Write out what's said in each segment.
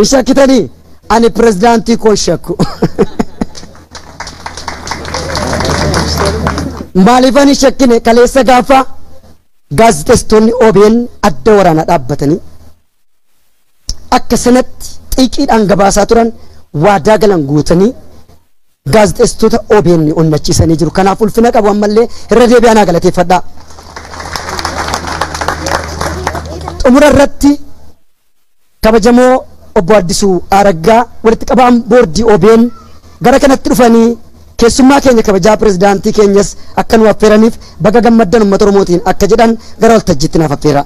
Isa kitani ani presidenti ko shakku. Maalifani shakkine kaleessa gaafa gaazexeessitoonni OBN adda waraanaa dhaabbatanii akka sanatti xiiqiidhaan gabaasaa turan waadaa galan guutanii gaazexeessitoota OBN onnachiisanii jiru. Kanaaf ulfina qabu ammallee irra deebi'anaa galateeffadhaa. Xumura irratti kabajamoo obbo Addisuu Araggaa walitti qabaan boordii OBN gara kanatti dhufanii keessummaa keenya kabajaa pirezidaantii keenyas akka nu affeeraniif baga gammaddan uummata Oromootiin akka jedhan gara waltajjiitti naaf affeera.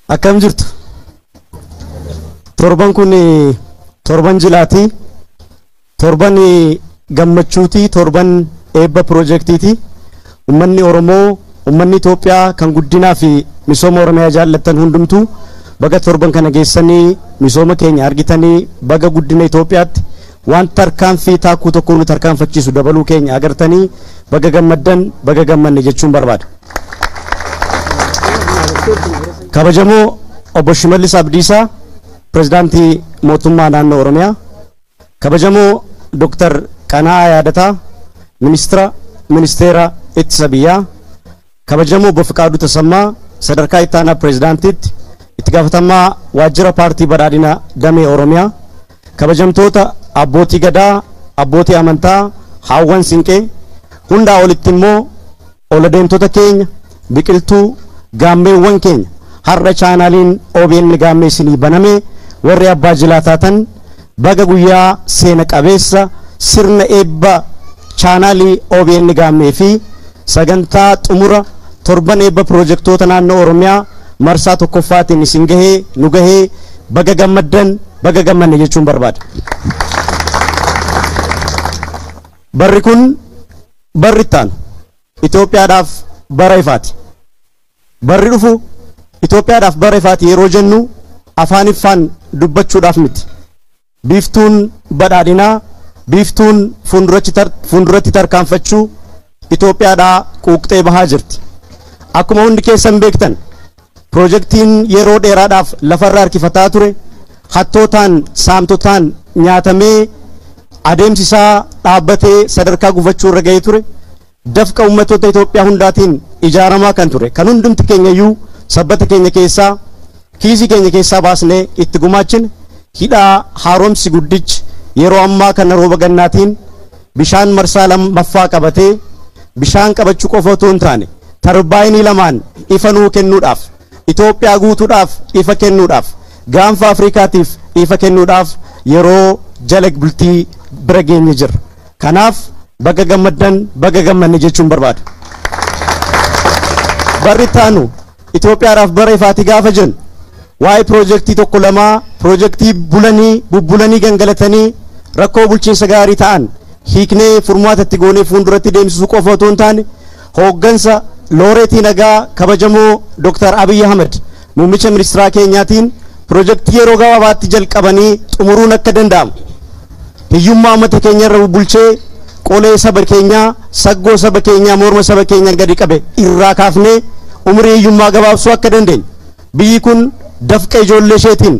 Akkam jirtu? Torban kun torban jilaati, torban gammachuuti, torban eebba piroojeektiiti. Uummanni Oromoo, uummanni Itoophiyaa kan guddinaa fi misooma Oromiyaa jaallattan hundumtuu baga torban kana geessanii misooma keenya argitanii baga guddina Itoophiyaatti waan tarkaanfii taakuu tokko nu tarkaanfachiisu dabaluu keenya agartanii baga gammaddan baga gammanne jechuun barbaada. Kabajamoo obbo Shimallis Abdiisaa pirezidaantii mootummaa naannoo Oromiyaa, kabajamoo Dr. Qana'aa Yaadataa ministeera ittisa biyyaa, kabajamoo obbo Fiqaaduu Tasammaa sadarkaa itti aanaa pirezidaantiitti itti gaafatamaa waajjira paartii badhaadhina damee Oromiyaa, kabajamtoota abbootii gadaa, abbootii amantaa, haawwan siinqee, hundaa olitti immoo ol adeemtota keenya, biqiltuu gaammeewwan keenya har'a chaanaaliin OBN gaammee isinii baname warri abbaa jilaa taatan baga guyyaa seena qabeessa sirna eebba chaanaalii OBN gaammee fi sagantaa xumura torban eebba piroojeektoota naannoo Oromiyaa marsaa tokkoffaatiin isin gahee nu gahee baga gammaddan baga gammanne jechuun barbaada. Barri kun barri ittaanu Itoophiyaadhaaf bara ifaati. Barri dhufu Itoophiyaadhaaf bara ifaati yeroo jennu afaan ifaan dubbachuudhaaf miti. Biiftuun badhaadhinaa, biiftuun fuulduratti tarkaanfachuu Itoophiyaadhaa quuqxee bahaa jirti. Akkuma hundi keessan beektan piroojeektiin yeroo dheeraadhaaf lafarra harkifataa ture hattootaan saamtotaan nyaatamee adeemsisaa dhaabbatee sadarkaa gufachuu irra gahee ture dafqa uummattoota Itoophiyaa hundaatiin ijaaramaa kan ture kan hundumti keenya iyyuu sabbata keenya keessaa kiisii keenya keessaa baasnee itti gumaachine hidhaa haaromsi guddichi yeroo ammaa kana rooba gannaatiin bishaan marsaa lammaffaa qabatee bishaan qabachuu qofa otoo hin taane tarbaayinii lamaan ifa nuu kennuudhaaf Itoophiyaa guutuudhaaf ifa kennuudhaaf gaanfa Afrikaatiif ifa kennuudhaaf yeroo jala bultii bira geenye jirra. Kanaaf baga gammaddan baga gammanne jechuun barbaada. Barri taanu Itoophiyaadhaaf bara ifaati gaafa jennu waa'ee piroojeektii tokko lamaa piroojeektii bubbulanii gangalatanii rakkoo bulchiinsa gaarii ta'an hiiknee furmaatatti goonee fuulduratti deemsisuu qofa otoo hin taane hooggansa looreetii nagaa kabajamoo Dr. Abiy Ahmed muummicha ministeeraa keenyaatiin piroojeektii yeroo gabaabaatti jalqabanii xumuruun akka danda'amu hiyyummaa uummata keenya irra bulchee qolee saba keenyaa saggoo saba keenyaa morma saba keenyaa gadi qabe irraa kaafnee umrii hiyyummaa gabaabsuu akka dandeenyu biyyi kun dafqa ijoollee isheetiin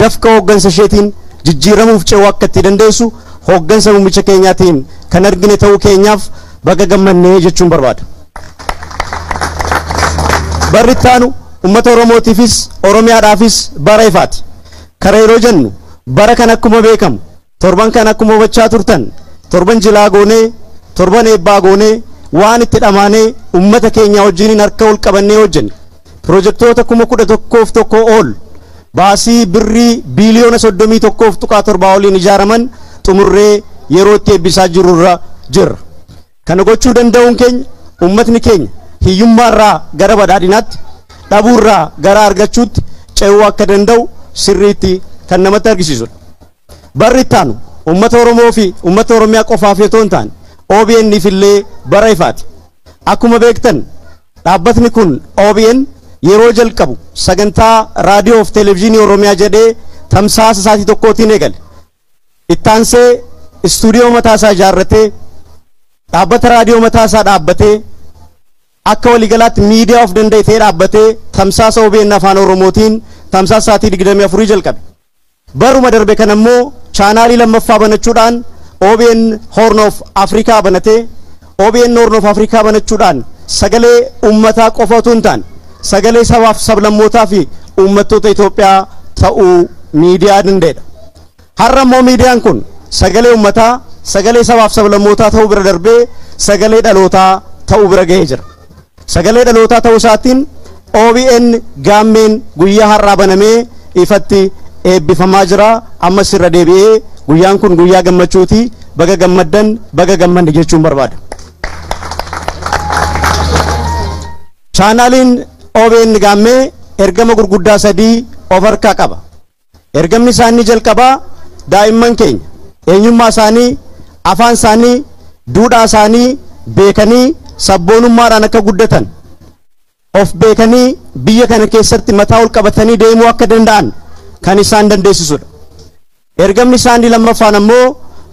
dafqa hooggansa isheetiin jijjiiramuuf ce'uu akka itti dandeessu hooggansa muummicha keenyaatiin kan argine ta'uu keenyaaf baga gammannee jechuun barbaada. Barri taanu uummata Oromootiifis Oromiyaadhaafis bara ifaati. Kara yeroo jennu bara kan akkuma beekamu torban kan akkuma hubachaa turtan torban jilaa goonee torban eebbaa goonee waan itti dhamaanee uummata keenya wajjiniin harka ol qabannee hojjenne piroojeektoota 11,000 ol baasii birrii biiliyoona 31.7 oliin ijaaraman xumurree yeroo itti eebbisaa jirurra jirra. Kana gochuu danda'uun keenya uummatni keenya hiyyummaarraa gara badhaadhinaatti dhabuurraa gara argachuutti ce'uu akka danda'u sirriitti kan namatti argisiisudha. Barri ittaanu uummata Oromoo fi uummata Oromiyaa qofaaf otoo hin taane OBN fillee bara ifaati. Akkuma beektan dhaabbatni kun OBN yeroo jalqabu sagantaa raadiyoo fi televezyiinii Oromiyaa jedhee tamsaasa isaatii tokkootiin eegale. Ittaansee istuudiyoo mataa isaa ijaarratee dhaabbata raadiyoo mataa isaa dhaabbatee akka waliigalaatti miidiyaa of danda'ee dhaabbatee tamsaasa OBN afaan Oromootiin tamsaasa sa'aatii 24 jalqabe. Baruma darbe kan ammoo chaanaalii lammaffaa banachuudhaan OBN Horn of Africa banatee OBN Horn of Africa banachuudhaan sagalee uummataa qofa otoo hin taane sagalee sabaaf sablammootaa fi uummattoota Itoophiyaa ta'uu miidiyaa danda'edha. Har'a immoo miidiyaan kun sagalee uummataa sagalee sabaaf sablammootaa ta'uu bira darbee sagalee dhalootaa ta'uu bira gahee jira. Sagalee dhalootaa ta'uu isaatiin OBN gaammeen guyyaa har'aa banamee ifatti eebbifamaa jira. Ammas irra deebi'ee guyyaan kun guyyaa gammachuuti. Baga gammaddan baga gammanne jechuun barbaada. Chaanaaliin OBN gaammee ergama gurguddaa sadii of harkaa qaba. Ergamni isaanii jalqabaa daa'imman keenya eenyummaa isaanii afaan isaanii duudhaa isaanii beekanii sabboonummaadhaan akka guddatan of beekanii biyya kana keessatti mataa ol qabatanii deemuu akka danda'an kan isaan dandeessisudha. Ergamni isaanii lammaffaan ammoo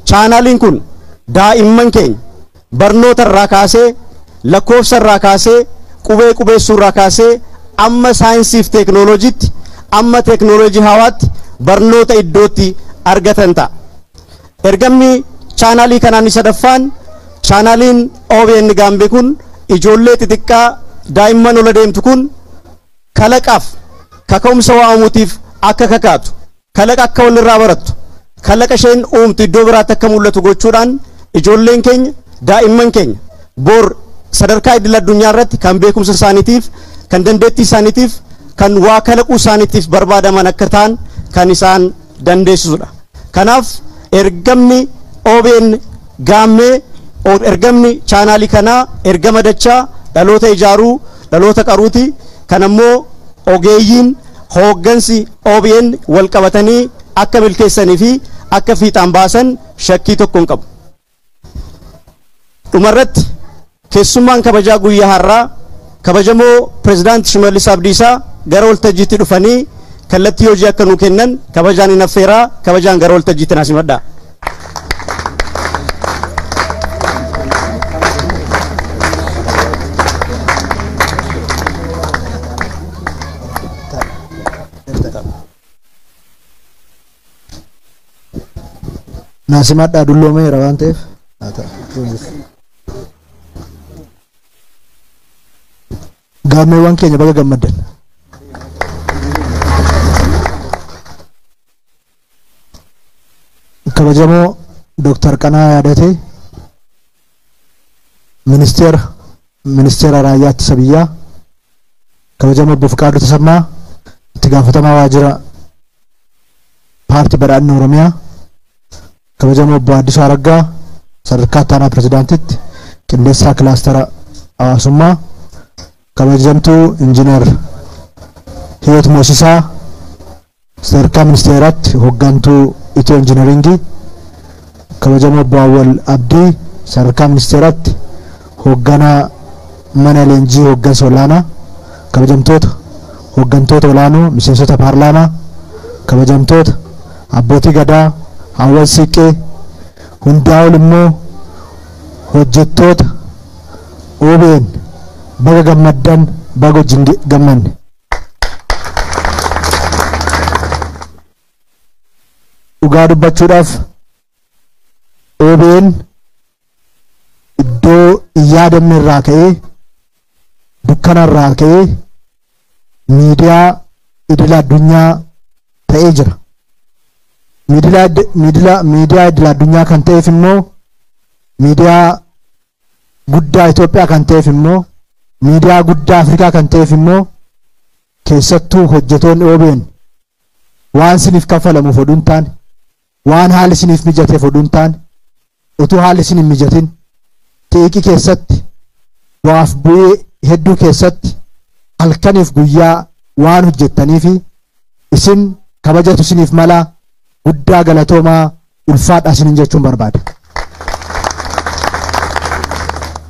chaanaaliin kun daa'imman keenya barnoota irraa kaasee lakkoofsa irraa kaasee qubee qubeessuu irraa kaasee amma saayinsiif teeknooloojiitti amma teeknooloojii hawaatti barnoota iddootti argatan ta'a. Ergamni chaanaalii kanaan sadaffaan chaanaaliin OBN gaammee kun ijoollee xixiqqaa daa'imman ola deemtu kun kalaqaaf kaka'umsa waamamuutiif akka kakaatu kalaqa akka walirraa barattu kalaqa isheen uumtu iddoo biraatti akka mul'atu gochuudhaan ijoolleen keenya daa'imman keenya bor sadarkaa idil addunyaa irratti kan beekumsa isaaniitiif kan dandeettii isaaniitiif kan waa kalaquu isaaniitiif barbaadaman akka ta'an kan isaan dandeessisudha. Kanaaf ergamni OBN gaammee ergamni chaanaalii kanaa ergama dachaa dhaloota ijaaruu dhaloota qaruuti. Kan ammoo ogeeyyiin hooggansi OBN wal qabatanii akka milkeessanii fi akka fiixaan baasan shakkii tokko hin qabu. Dhumarratti keessummaan kabajaa guyyaa har'aa kabajamoo pirezidaantii Shimallis Abdiisaa gara waltajjiitti dhufanii kallattii hojii akka nuu kennan kabajaan hin affeeraa kabajaan gara waltajjiitti naas himadhaa. Naasimadhaa dulloomeera waan ta'eef gaammeewwan keenya baga gammaddan. Kabajamoo Dr. Qanaa Yaadataa ministeera raayyaa ittisa biyyaa, kabajamoo Obbo Fiqaaduu Tasammaa itti gaafatamaa waajjira paartii badhaadhina Oromiyaa, kabajamoo Obbo Addisuu Araggaa sadarkaa ittaanaa pirezidaantitti qindeessaa kilaastara hawaasummaa, kabajamtuu injiinar Hiyoot Moosisaa sadarkaa ministeeraatti hooggantuu Itiyoo injiinaringii, kabajamoo Obbo Awwal Abdii sadarkaa ministeeraatti hoogganaa mana leenjii hooggansa olaanaa, kabajamtoota hooggantoota olaanoo miseensota paarlaamaa, kabajamtoota abbootii gadaa, hawaasa siiqqee, hundaa ol immoo hojjettoota OBN baga gammaddan baga wajjin gammanne. Dhugaa dubbachuudhaaf OBN iddoo hin yaadamne irraa ka'ee dukkana irraa ka'ee miidiyaa idil addunyaa ta'ee jira. Miidiyaa idil addunyaa kan ta'eef immoo miidiyaa guddaa Itoophiyaa kan ta'eef immoo miidiyaa guddaa Afrikaa kan ta'eef immoo keessattuu hojjetoonni OBN waan isiniif kaffalamuuf oduu hin taane waan haalli isiniif mijateef oduu hin taane utuu haalli isin hin mijatin xiiqii keessatti bu'aaf bu'ee hedduu keessatti halkaniif guyyaa waan hojjettanii fi isin kabajatu isiniif mala guddaa galatoomaa ulfaadhaa isiniin jechuun barbaada.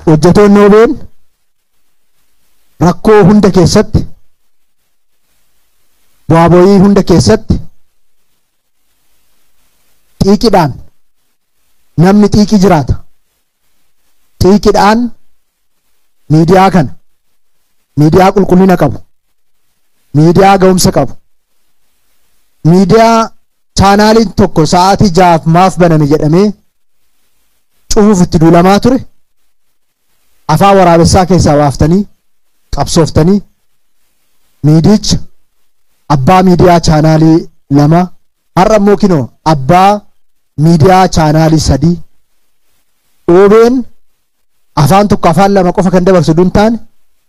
Hojjetoonni OBN rakkoo hunda keessatti bu'aa bu'ii hunda keessatti xiiqiidhaan namni xiiqii jiraata. Xiiqiidhaan miidiyaa kana miidiyaa qulqullina qabu, miidiyaa ga'umsa qabu, miidiyaa chaanaaliin tokko sa'aatii 6 maaf baname jedhamee cufuuf itti duulamaa ture afaan waraabessaa keessaa baaftanii qabsooftanii miidicha abbaa miidiyaa chaanaalii 2 har'a immoo kinoo abbaa miidiyaa chaanaalii 3 OBN afaan tokko afaan 2 qofa kan dabarsu dun taane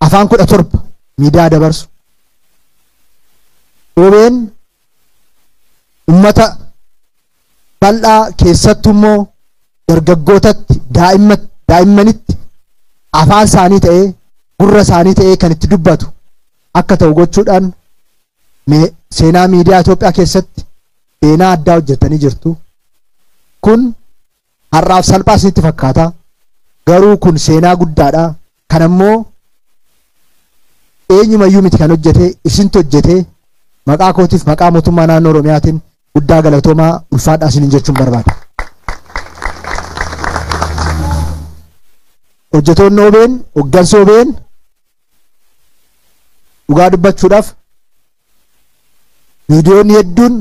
afaan 17 miidiyaa dabarsu. OBN ummata bal'aa keessattuu immoo dargaggootatti daa'immanitti afaan isaanii ta'ee gurra isaanii ta'ee kan itti dubbatu akka ta'u gochuudhaan seenaa miidiyaa Itoophiyaa keessatti seenaa addaa hojjetanii jirtu. Kun har'aaf salphaa isinitti fakkaata, garuu kun seenaa guddaadha. Kan ammoo eenyumayyuu miti kan hojjete, isintu hojjete. Maqaa kootiif maqaa mootummaa naannoo Oromiyaatiin guddaa galatoomaa ulfaadhaa isiniin jechuun barbaada. Hojjetoonni OBN, hoggansa OBN dhugaa dubbachuudhaaf viidiyoonni hedduun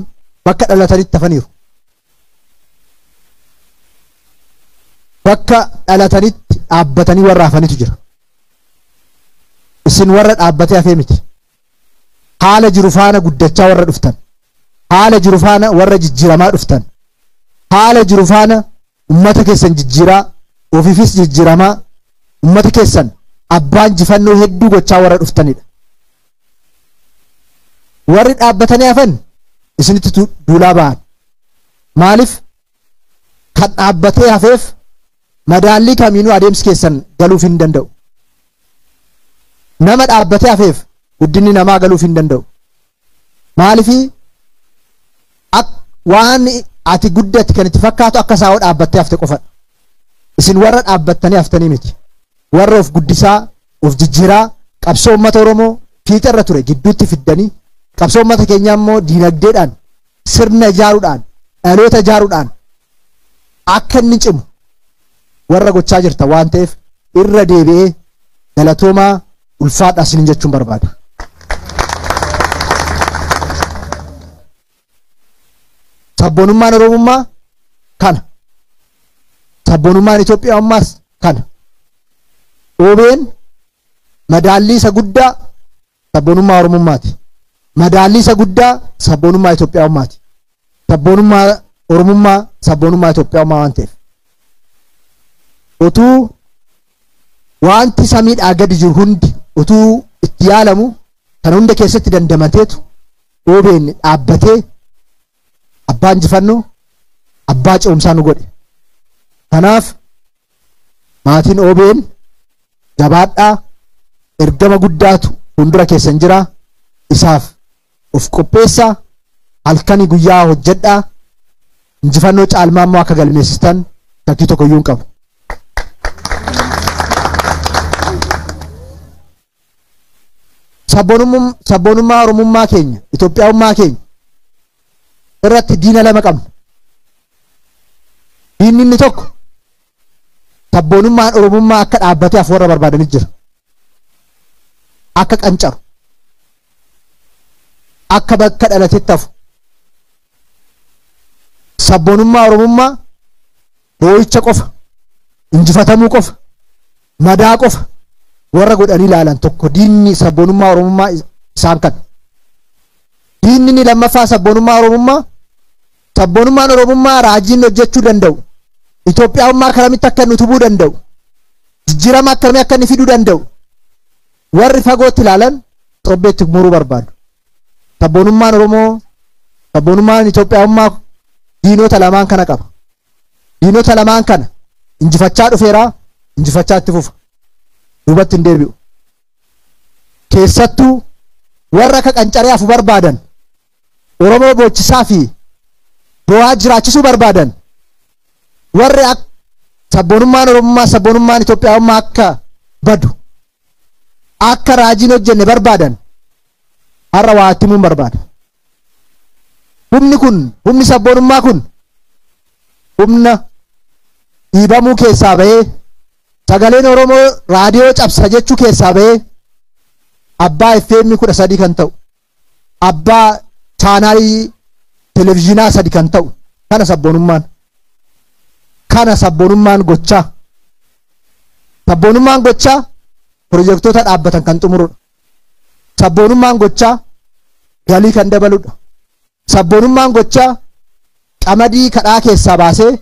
bakka dhalatanitti hafaniiru. Bakka dhalatanitti dhaabbatanii warra hafanitu jira. Isin warra dhaabbatee hafee miti. Haala jiru faana guddachaa warra dhuftan, haala jiru faana warra jijjiiramaa dhuftan, haala jiru faana ummata keessan jijjiiraa, ofiifis jijjiiramaa, ummata keessan abbaan injifannoo hedduu gochaa warra dhuftanidha. Warri dhaabbatanii hafan isinitti duulaa ba'an. Maaliif? Kan dhaabbatee hafeef madaallii kamiinuu adeemsi keessan galuuf hin danda'u. Nama dhaabbatee hafeef guddinni namaa galuuf hin danda'u. Maalifi waan ati guddatti kan itti fakkaatu akka isaa dhaabbattee hafte qofadha. Isin warra dhaabbattanii haftanii miti. Warra of guddisaa, of jijjiiraa, qabsoo uummata Oromoo fiixa irra ture gidduutti fiddanii, qabsoo uummata keenyaa immoo diinagdeedhaan, sirna ijaaruudhaan, dhaloota ijaaruudhaan akka inni cimu warra gochaa jirta waan ta'eef irra deebi'ee galatoomaa ulfaadhaa isiniin jechuun barbaada. Sabboonummaan Oromummaa kana. Sabboonummaan Itoophiyaummaas kana. OBN madaallii isa guddaa sabboonummaa Oromummaati. Madaallii isa guddaa sabboonummaa Itoophiyaummaati. Sabboonummaa Oromummaa sabboonummaa Itoophiyaummaa waan ta'eef. Utuu wanti samiidhaa gadi jiru hundi utuu itti yaalamu kan hunda keessatti dandamateetu OBN dhaabbatee abbaa injifannoo, abbaa ce'umsaa nu godhe. Kanaaf maatiin OBN jabaadhaa, ergama guddaatu fuuldura keessan jira. Isaaf of qopheessaa, halkanii guyyaa hojjedhaa, injifannoo caalmaa immoo akka galmeessitan shakkii tokkoyyuu hin qabu. Sabboonummaa Oromummaa keenya, Itoophiyaummaa keenya irratti diina lama qabna. Diinni inni tokko sabboonummaan Oromummaa akka dhaabbatee hafu warra barbaadanii jira. Akka qancaru, akka bakka dhalatetti hafu. Sabboonummaa Oromummaa boo'icha qofa, injifatamuu qofa, madaa qofa warra godhanii ilaalan tokko diinni sabboonummaa Oromummaa isaan kan. Diinni ni lammaffaa sabboonummaa Oromummaa. Sabboonummaan Oromummaa raajiin hojjechuu danda'u. Itoophiyaummaa akkamitti akka inni utubuu danda'u. Jijjiirama akkamii akka inni fiduu danda'u. Warri fagootti ilaalan xobbeetti muruu barbaadu. Sabboonummaan Oromoo, sabboonummaan Itoophiyaummaa diinota lamaan kana qaba. Diinota lamaan kana injifachaa dhufeera, injifachaa itti fufa. Duubatti hin deebi'u. Keessattuu warra akka qancaree hafu barbaadan, Oromoo boochisaa fi bo'aa jiraachisuu barbaadan, warri sabboonummaan Oromummaa, sabboonummaan Itoophiyaummaa akka badu, akka raajiin hojjenne barbaadan, har'a waa itti himuun barbaada. Humni sabboonummaa kun humna dhiibamuu keessaa bahee sagaleen Oromoo raadiyoo cabsa jechuu keessaa bahee abbaa FM 13 kan ta'u abbaa chaanaalii televiziyoonaa 3 kan ta'u kana sabboonummaan gochaa pirojektoota dhaabbatan kan xumurudha. Sabboonummaan gochaa galii kan dabaludha. Sabboonummaan gochaa qamadii kadhaa keessaa baasee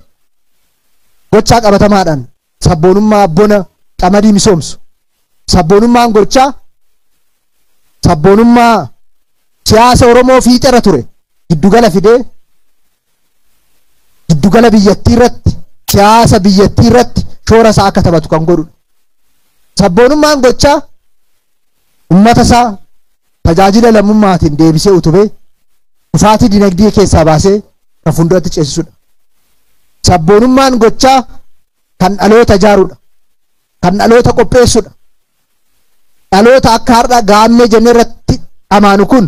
gochaa qabatamaadhaan sabboonummaa bona qamadii misoomsu. Sabboonummaan gochaa sabboonummaa siyaasa Oromoo fiixeera ture giddugala fidee giddugala biyyattii irratti siyaasa biyyattii irratti shoora isaa akka taphatu kan godhudha. Sabboonummaan gochaa ummata isaa tajaajila lammummaatiin deebisee utubee kufaatii dinagdee keessaa baasee kan fuulduratti ceesisudha. Sabboonummaan gochaa kan dhaloota ijaarudha. Kan dhaloota qopheessudha. Dhaloota akka har'a gaammee jennee irratti amaanu kun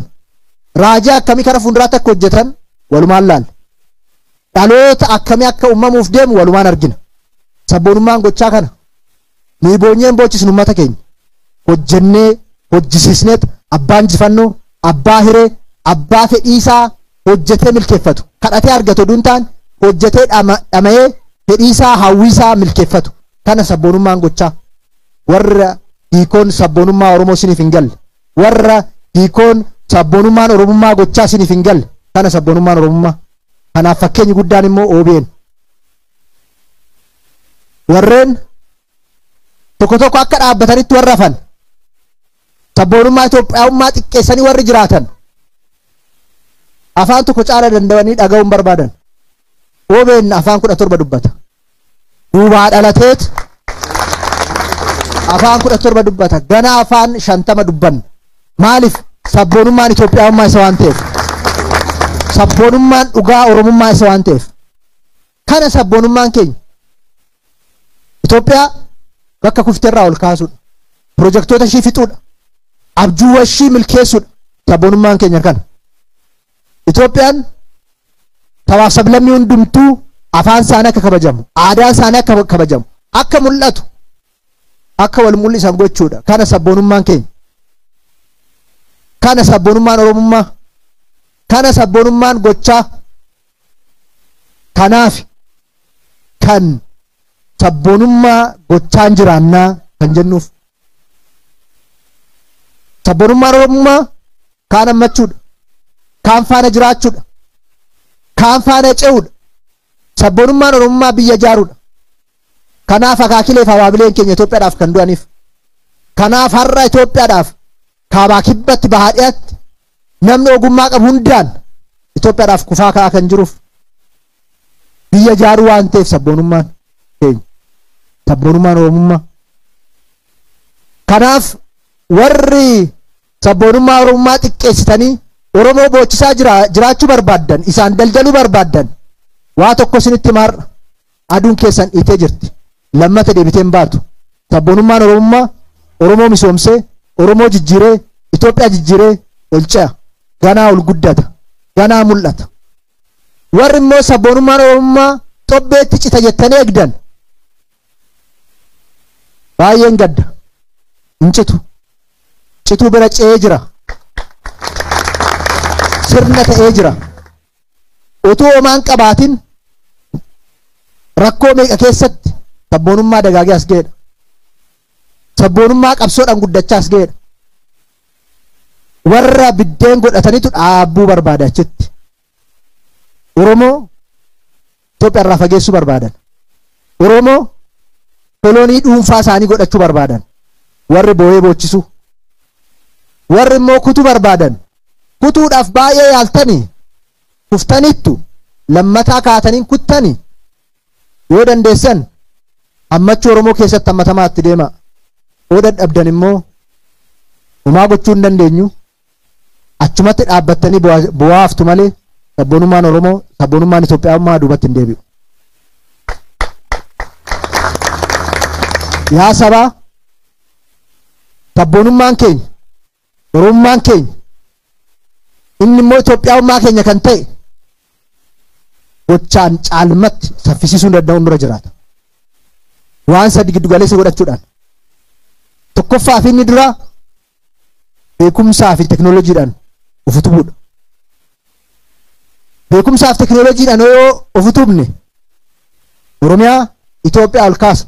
raajii akkamii kana fuulduraatti akka hojjetan walumaan laalla. Dhaloota akkamii akka uumamuuf deemu walumaan argina. Sabboonummaan gochaa kana nuyi boonyeen boochisnu uummata keenya hojjennee hojjisiisneet abbaan injifannoo abbaa hiree abbaa fedhiisaa hojjetee milkeeffatu kadhatee argatu oduun ta'an hojjetee dhama'ee fedhiisaa hawwiisaa milkeeffatu kana sabboonummaan gochaa warra hiikoon sabboonummaa Oromoo siniif hin galle warra hiikoon sabboonummaan Oromummaa gochaa siniif hin galle kana sabboonummaan Oromummaa kanaaf fakkeenyi guddaan immoo OBN warreen tokko tokko akka dhaabbatanitti warra hafan sabboonummaa Itoophiyaummaa xiqqeessanii warri jiraatan afaan tokko caala danda'anii dhaga'uun barbaadan OBN afaan 17 dubbata duubaa dhalateet afaan 17 dubbata gana afaan 50 dubban maaliif sabboonummaan Itoophiyaummaa isa waan ta'eef sabboonummaan dhugaa Oromummaa isa waan ta'eef kana sabboonummaan keenya Itoophiyaa bakka kufteerraa ol kaasuudha pirojektoota ishii fixuudha abjuuwwan ishii milkeessuudha sabboonummaan keenya kana Itoophiyaan sabaaf sablammii hundumtuu afaan isaanii akka kabajamu aadaan isaanii akka kabajamu akka mul'atu akka wal mul'isan gochuudha kana sabboonummaan keenya kana sabboonummaan Oromummaa kana sabboonummaan gochaa kanaaf kan sabboonummaa gochaan jiraannaa kan jennuuf sabboonummaan Oromummaa kaan hammachuudha kaan faana jiraachuudha kaan faana ce'uudha sabboonummaan Oromummaa biyya ijaaruudha kanaaf akaakileef abaabileen keenya Itoophiyaadhaaf kan du'aniif kanaaf har'a Itoophiyaadhaaf kaabaa kibbatti bahaa dhiyaatti namni ogummaa qabu hundaan Itoophiyaadhaaf kufaa ka'aa kan jiruuf biyya ijaaruu waan ta'eef sabboonummaan keenya sabboonummaan Oromummaa kanaaf warri sabboonummaa Oromummaa xiqqeessitanii Oromoo boochisaa jiraachuu barbaaddan isaan daldaluu barbaaddan waa tokko isinitti himaarra aduun keessan dhiitee jirti lammata deebiteen baatu sabboonummaan Oromummaa Oromoo misoomsee Oromoo jijjiiree Itoophiyaa jijjiiree ol ce'a ganaa ol guddata ganaa mul'ata warri immoo sabboonummaan Oromummaa xobbeetti cita jettanii eegdan baay'een gadda hin cituu bira ce'ee jira sirna ta'ee jira utuu homaan qabaatin rakkoo meeqa keessatti sabboonummaa dagaagee as ga'edha sabboonummaa qabsoodhaan guddachaa as ga'edha warra biddeen godhatanitu dhaabbuu barbaada achitti Oromoo Itoophiyaa irraa fageessuu barbaadan Oromoo kolonii dhuunfaa isaanii godhachuu barbaadan warri boo'ee boochisuu warri immoo kutuu barbaadan kutuudhaaf baay'ee yaaltanii kuftanittu lammataa kaataniin kuttanii yoo dandeessan hammachuu Oromoo keessatti hammatamaatti deema yoo dadhabdan immoo homaa gochuu hin dandeenyu achumatti dhaabbattanii bu'aa haftu malee sabboonummaan Oromoo sabboonummaan Itoophiyaa duubatti hin deebi'u. Yaa sabaa sabboonummaan keenya Oromummaan keenya inni immoo Itoophiyaa keenya kan ta'e gochaan caalmatti saffisiisuu danda'uun dura jiraata. Waan sadi giddu galeessa godhachuudhaan tokkoffaa fi inni dura beekumsaa fi teknooloojiidhaan of utubuudha. Beekumsaa fi teknooloojiidhaan yoo of utubne Oromiyaa Itoophiyaa ol kaasa.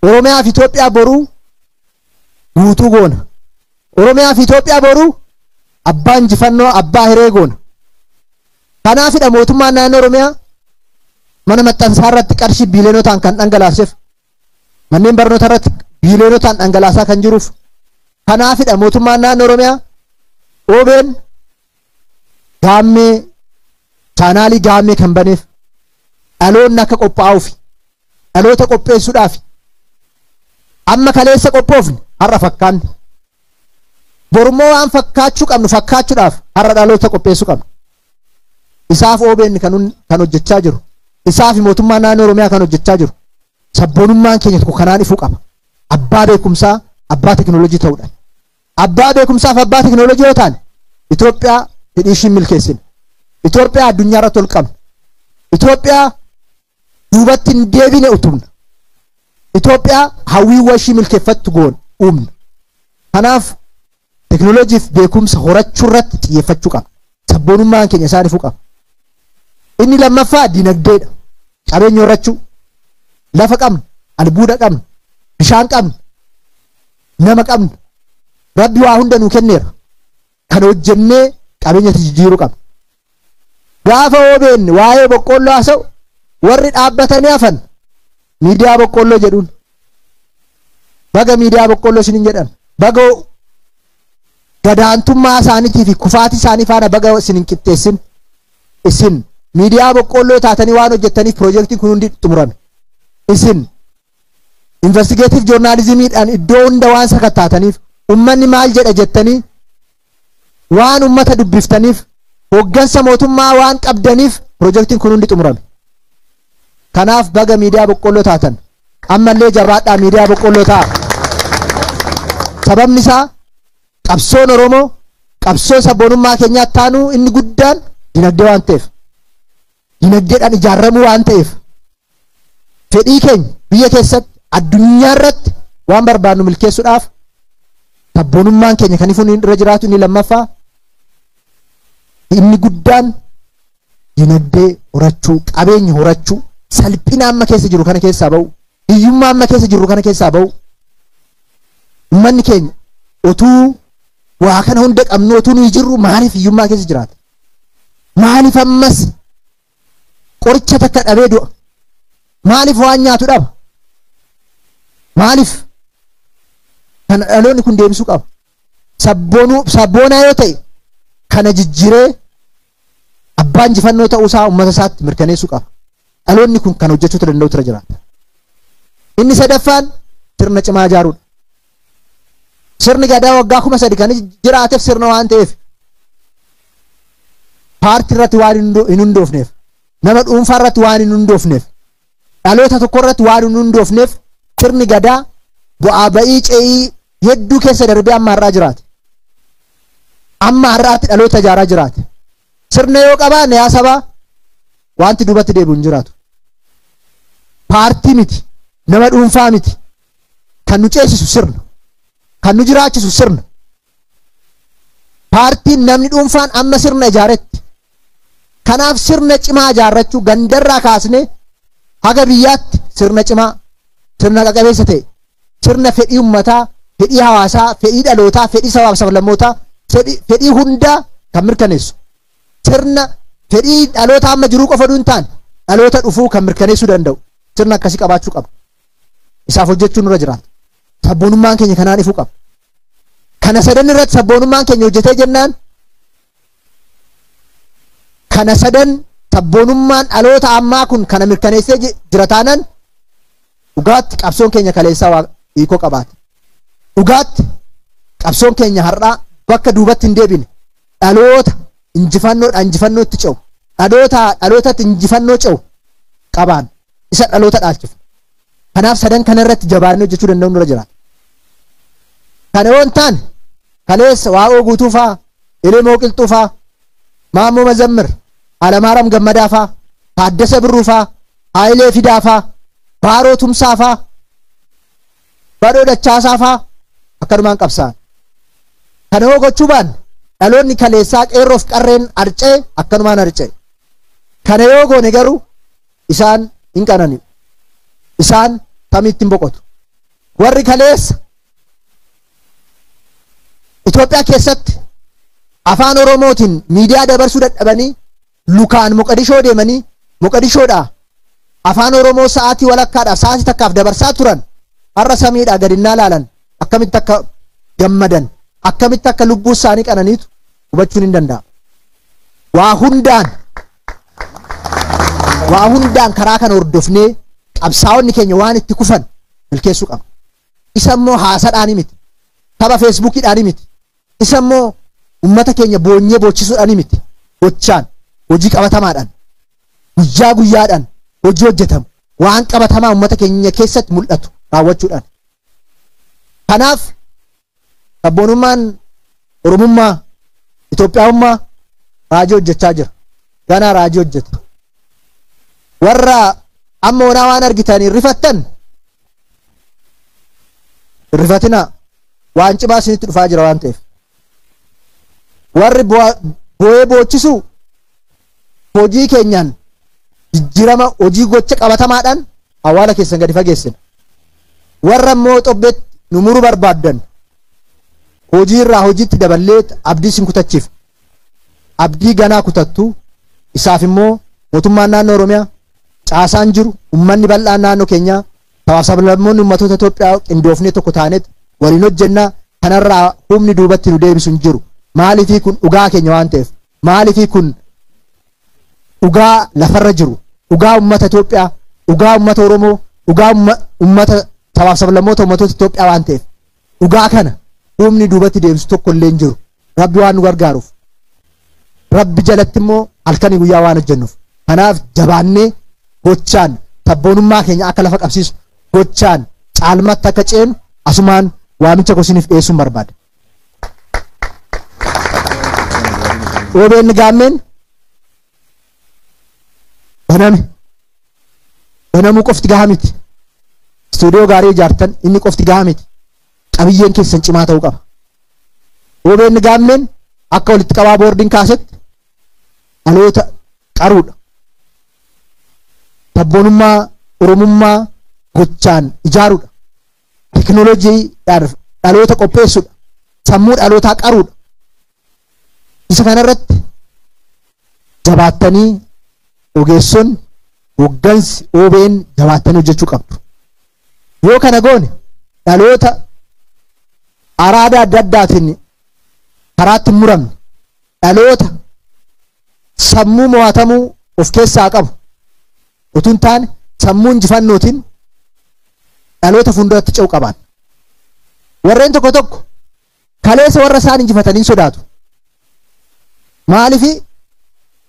Oromiyaa fi Itoophiyaa boruu guutuu goona. Oromiyaa fi Itoophiyaa boruu abbaa injifannoo abbaa hiree goona. Kanaafidha mootummaan naannoo Oromiyaa mana maxxansaa irratti qarshii biiliyonotaan kan dhangalaaseef manneen barnoota irratti biiliyonotaan dhangalaasaa kan jiruuf kanaafidha mootummaan naannoo Oromiyaa OBN gaammee chaanaalii gaammee kan baneef dhaloonni akka qophaa'uuf dhaloota qopheessuudhaaf amma kaleessa qophoofne har'a fakkaanne borummoo waan fakkaachuu qabnu fakkaachuudhaaf har'a dhaloota qopheessuu qabnu. Isaaf OBN kan hojjechaa jiru. Isaaf mootummaan naannoo Oromiyaa kan hojjechaa jiru. Sabboonummaan keenya tokko kanaan ifuu qaba. Abbaa beekumsaa, abbaa teknooloojii ta'uudhaan. Abbaa beekumsaa fi abbaa teknooloojii yoo ta'an Itoophiyaa hidhii ishii milkeessine. Itoophiyaa addunyaa irratti ol qabna. Itoophiyaa duubatti hin deebine utubna. Itoophiyaa hawwiiwwan ishii milkeeffattu goon uumna. Kanaaf teknooloojii fi beekumsa horachuu irratti xiyyeeffachuu qaba. Sabboonummaan keenya isaan ifuu qaba. Inni lammaffaa dinagdeedha. Qabeenya horachuu. Lafa qabnu, albuuda qabnu, bishaan qabnu, nama qabnu. Rabbi waa hunda nuu kenneera. Kan hojjennee qabeenya jijjiiruu qabna. Gaafa OBN waa'ee boqqolloo haasa'u warri dhaabbatanii hafan miidiyaa boqqolloo jedhuun. Baga miidiyaa boqqolloo isiniin jedhan. Baga gadaantummaa isaaniitii fi kufaatii isaanii faana baga isin hin qixxeessin. Isin miidiyaa boqqolloo taatanii waan hojjettaniif piroojeektiin kun hundi xumurame. Isin investigative joornaalizimiidhaan iddoo hunda waan sakattaataniif ummanni maal jedha jettanii waan ummata dubbiftaniif hoggansa mootummaa waan qabdaniif piroojeektiin kun hundi xumurame. Kanaaf baga miidiyaa boqqolloo taatan ammallee jabaadhaa miidiyaa boqqolloo ta'a. Sababni isaa qabsoon Oromoo qabsoo sabboonummaa keenyaatti taanuu inni guddaan dinagdee waan ta'eef dinagdeedhaan ijaaramuu waan ta'eef fedhii keenya biyya keessatti addunyaa irratti waan barbaadnu milkeessuudhaaf sabboonummaan keenya kan ifuun irra jiraatu inni lammaffaa inni guddaan dinagdee horachuu qabeenya horachuu salphina amma keessa jiru kana keessaa ba'u hiyyummaa amma keessa jiru kana keessaa ba'u ummanni keenya otuu waa kana hunda qabnu otuu nuyi jirru maaliif hiyyummaa keessa jiraata? Maaliif ammas qoricha takka dhabee du'a? Maaliif waan nyaatu dhaba? Maaliif kana dhaloonni kun deebisuu qaba? Sabboonaa yoo ta'e kana jijjiiree abbaa injifannoo ta'uusaa uummata isaatti mirkaneessuu qaba. Dhaloonni kun kan hojjechuu danda'u tura jiraata. Inni sadaffaan sirna cimaa ijaaruudha. Sirni gadaa waggaa 1000 kan jiraateef sirna waan ta'eef paartii irratti waan hin hundoofneef nama dhuunfaa irratti waan hin hundoofneef dhaloota tokko irratti waan hin hundoofneef sirni gadaa bu'aa ba'ii ce'ii hedduu keessa darbee amma har'aa jiraate. Amma har'aatti dhaloota ijaaraa jiraate. Sirna yoo qabaanne yaa sabaa wanti duubatti deebi'u hin jiraatu. Paartii miti nama dhuunfaa miti kan nu ceesisu sirna. Kan nu jiraachisu sirna. Paartiin namni dhuunfaan amma sirna ijaaretti. Kanaaf sirna cimaa ijaarrachuu gandarraa kaasnee haga biyyaatti sirna cimaa, sirna qaqabeessa ta'e, sirna fedhii ummataa, fedhii hawaasaa, fedhii dhalootaa, fedhii sabaaf sablammootaa, fedhii hundaa kan mirkaneessu. Sirna fedhii dhaloota amma jiruu qofa duun ta'an dhaloota dhufuu kan mirkaneessuu danda'u. Sirna akkasii qabaachuu qaba. Isaaf hojjechuun nurra jiraata. Sabboonummaan keenya kanaan ifuu qaba. Kana sadan irratti sabboonummaan keenya hojjetee jennaan kana sadan sabboonummaan dhaloota ammaa kun kana mirkaneessee jira taanaan dhugaatti qabsoon keenya kaleessaa hiikoo qabaata. Dhugaatti qabsoon keenya har'aa bakka duubatti hin deebine dhaloota injifannootti ce'u dhalootatti injifannoo ce'u qabaan isa dhaloota dhaalchifu. Kanaaf sadan kana irratti jabaannee hojjechuu danda'u nurra jiraata. Kana yoo hin taane kaleessa Waaqoo Guutuu fa'aa, Elemoo Qilxuu fa'aa, Maammoo Mazammir, Alamaaram Gammadaa fa'aa Taaddasee Birruufaa, Hayilee Fidaafaa, Baaroo Tumsaafaa, Badoo Dachaasaafaa akkanumaan qabsaan. Kana yoo gochuu baanne dhaloonni kaleessaa qeerroof qarreen arcee akkanumaan arcee. Kana yoo goone garuu isaan hin qanani'u. Isaan tamitti hin boqotu. Warri kaleessa Itoophiyaa keessatti afaan Oromootiin miidiyaa dabarsuu dadhabanii lukaan Moqodishoo deemanii Moqodishoodhaa afaan Oromoo sa'aatii walakkaadhaaf sa'aatii takkaaf dabarsaa turan har'a samiidhaa gadinnaa laalan akkamitti akka gammadan akkamitti akka lubbuu isaanii qananiitu hubachuun hin danda'amu. Waa hundaan karaa kana hordofnee qabsaa'onni keenya waan itti kufan milkeessuu qaba. Isa immoo haasaadhaan miti. Tapha feesbuukiidhaan miti. Isa immoo ummata keenya boonyee bochisuudhaan miti. Gochaan hojii qabatamaadhaan guyyaa guyyaadhaan hojii hojjetamu waan qabatamaa ummata keenya keessatti mul'atu raawwachuudhaan. Kanaaf sabboonummaan Oromummaa Itoophiyaawummaa raajii hojjechaa jira. Ganaa raajii hojjeta. Warra amma onaa waan argitan rifattan rifatina waan cimaa isinitti dhufaa jira waan ta'eef. Warri boo'ee boochisu hojii keenyaan jijjiirama hojii gocha qabatamaadhaan awwaala keessan gadi fageessina. Warra immoo xobbeetti nu muruu barbaaddan hojii irraa hojiitti daballee abdii isin kutachiif. Abdii ganaa kutattu isaaf immoo mootummaan naannoo Oromiyaa caasaan jiru ummanni bal'aan naannoo keenyaa sablammoonni ummatoota Itoophiyaa qindoofnee tokko taaneet waliin hojjennaa kanarraa humni duubatti nu deebisu hin jiru. Maaliifii kun dhugaa keenya waan ta'eef maaliifii kun dhugaa lafarra jiru dhugaa ummata Itoophiyaa dhugaa ummata Oromoo dhugaa ummata sablammoota ummatoota Itoophiyaa waan ta'eef dhugaa kana humni duubatti deebisu tokko illee hin jiru. Rabbi waan nu gargaaruuf Rabbi jalatti immoo halkanii guyyaa waan hojjennuuf kanaaf jabaannee gochaan sabboonummaa keenya akka lafa qabsiisu gochaan caalmatti akka ceenu asumaan waamicha kosiniif dhiyeessuun barbaada. OBN gaammeen banamuu qofti gahaa miti. Istuudiyoo gaarii ijaartan inni qofti gahaa miti. Qabiyyeen keessan cimaa ta'uu qaba. OBN gaammeen akka walitti qabaa boordiin kaasetti dhaloota qaruudha. Sabboonummaa Oromummaa gochaan ijaaruudha. Teknooloojiidhaan dhaloota qopheessuudha. Sammuu dhalootaa qaruudha. Isa kanarratti jabaattanii ogeessonni hoggansi OBN jabaattanii hojjechuu qabdu. Yoo kana goone dhaloota araada adda addaatiin karaatti muramne dhaloota sammuu mo'atamuu of keessaa qabu utuu hin taane sammuu injifannootiin dhaloota fuulduratti ce'uu qaban. Warreen tokko tokko kaleessa warra isaan injifatanii sodaatu. Maaliif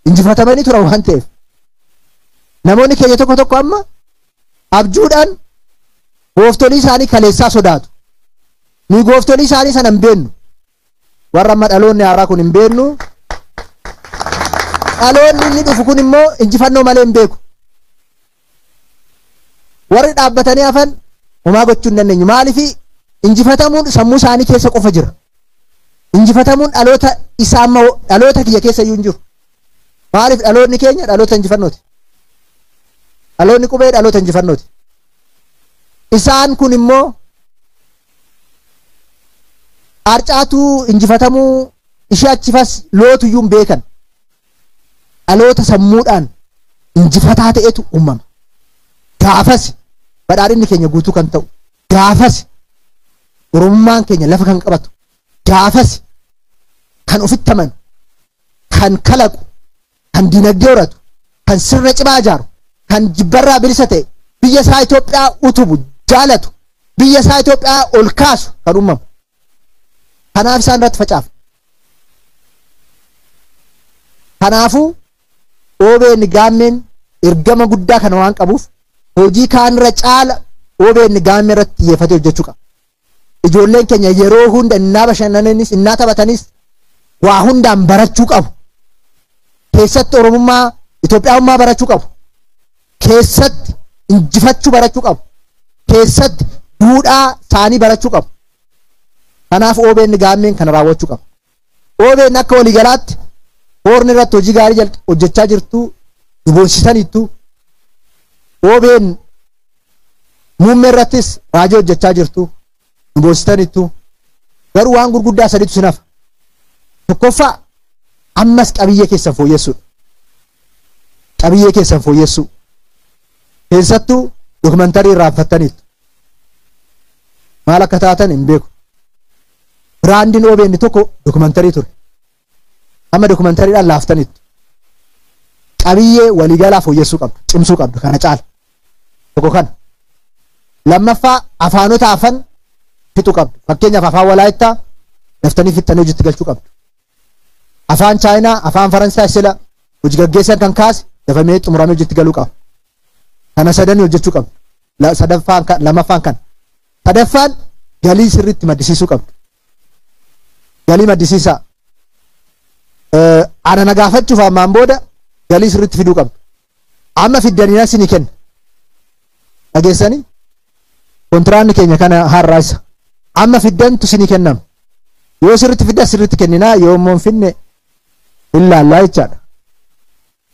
injifatamanii turan waan ta'eef. Namoonni keenya tokko tokko amma abjuudhaan gooftolii isaanii kaleessaa sodaatu. Ni gooftolii isaanii sana hin beennu. Warra amma dhaloonni haaraa kun hin beennu. Dhaloonni inni dhufu kun immoo injifannoo malee hin beeku. Warri dhaabbatanii hafan homaa gochuu hin dandeenyu. Maaliif injifatamuun sammuu isaanii keessa qofa jira. Injifatamuun dhaloota isaa amma dhaloota kiyya keessa iyyuu hin jiru. Maaliif dhaloonni keenya dhaloota injifannooti. Dhaloonni qubee dhaloota injifannooti. Isaan kun immoo arcaatuu injifatamuu ishee achifas lootu iyyuu hin beekan. Dhaloota sammuudhaan injifataa ta'etu uumama. Gaafas badhaadhinni keenya guutuu kan ta'u. Gaafas Oromummaan keenya lafa kan qabatu. Gaafas kan ofitti amanu, kan kalaqu, kan dinagdee horatu, kan sirna cimaa ijaaru, kan jibbarraa bilisa ta'e, biyya isaa Itoophiyaa utubu, jaalatu, biyya isaa Itoophiyaa ol kaasu kan uumamu. Kanaaf isaan irratti facaafu. Kanaafuu OBN gaammeen ergama guddaa kana waan qabuuf hojii kaanirra caala OBN gaammee irratti xiyyeeffatee hojjechuu qaba. Ijoolleen keenya yeroo hunda innaa bashannananis innaa taphatanis waa hundaan barachuu qabu. Keessatti Oromummaa Itoophiyaawummaa barachuu qabu. keessatti injifachuu barachuu qabu. Keessatti duudhaa isaanii barachuu qabu. Kanaaf OBN gaammeen kana raawwachuu qabu. OBN akka waliigalaatti hoorni irratti hojii gaarii hojjechaa jirtu duboonsitaniittu. OBN muummee irrattis raajii hojjechaa jirtu duboonsitaniittu. Garuu waan gurguddaa sadiitu sinaaf. Tokkoffaa ammas qabiyyee keessan fooyyessuudha. Qabiyyee keessan fooyyessuu. Keessattuu dokumantarii irraanfattaniitu. Maal akka taatan hin beeku. Biraandiin OBN tokko dokumantarii ture. Amma dokumentariidhaan laaftaniitu. Qabiyyee waliigalaa fooyyessuu qabdu. Cimsuu qabdu kana caala. Tokko kana. Lammaffaa afaanota hafan fixuu qabdu. Fakkeenyaaf afaan Walaayittaa daftanii fixxanii hojiitti galchuu qabdu. Afaan Chaayinaa, afaan Faransaay sila hojii gaggeessan kan kaase dafamee xumuramee hojiitti galuu qaba. Kana sadanii hojjechuu qabdu. Lamaffaan kan. Sadaffaan galii sirriitti maddisiisuu qabdu. Galii maddisiisaa. Ana na gaafachuuf ammaan booda galii sirriitti fiduu qabdu. Amma fiddanii sinii kenna. Dhageessanii? Kontiraanni keenya kana har'aasa. Amma fiddantu sinii kennama. Yoo sirriitti fidda sirriitti kenninaa yoo immoo hin finne ilaallaa jechaadha.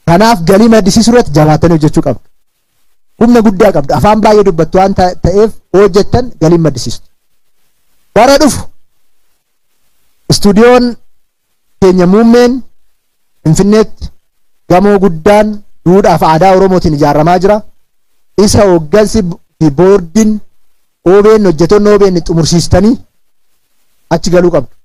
Kanaaf galii maddisiisuu irratti jabaatanii hojjechuu qabdu. Humna guddaa qabdu. Afaan baay'ee dubbattu waan ta'eef hojjettan galii maddisiistu. Bara dhufu istuudiyoon keenya muummeen Finfinneetti gamoo guddaan duudhaaf aadaa Oromootiin ijaaramaa jira. Isa hooggansi fi boordiin OBN hojjetoonni OBN xumursiistanii achi galuu qabdu.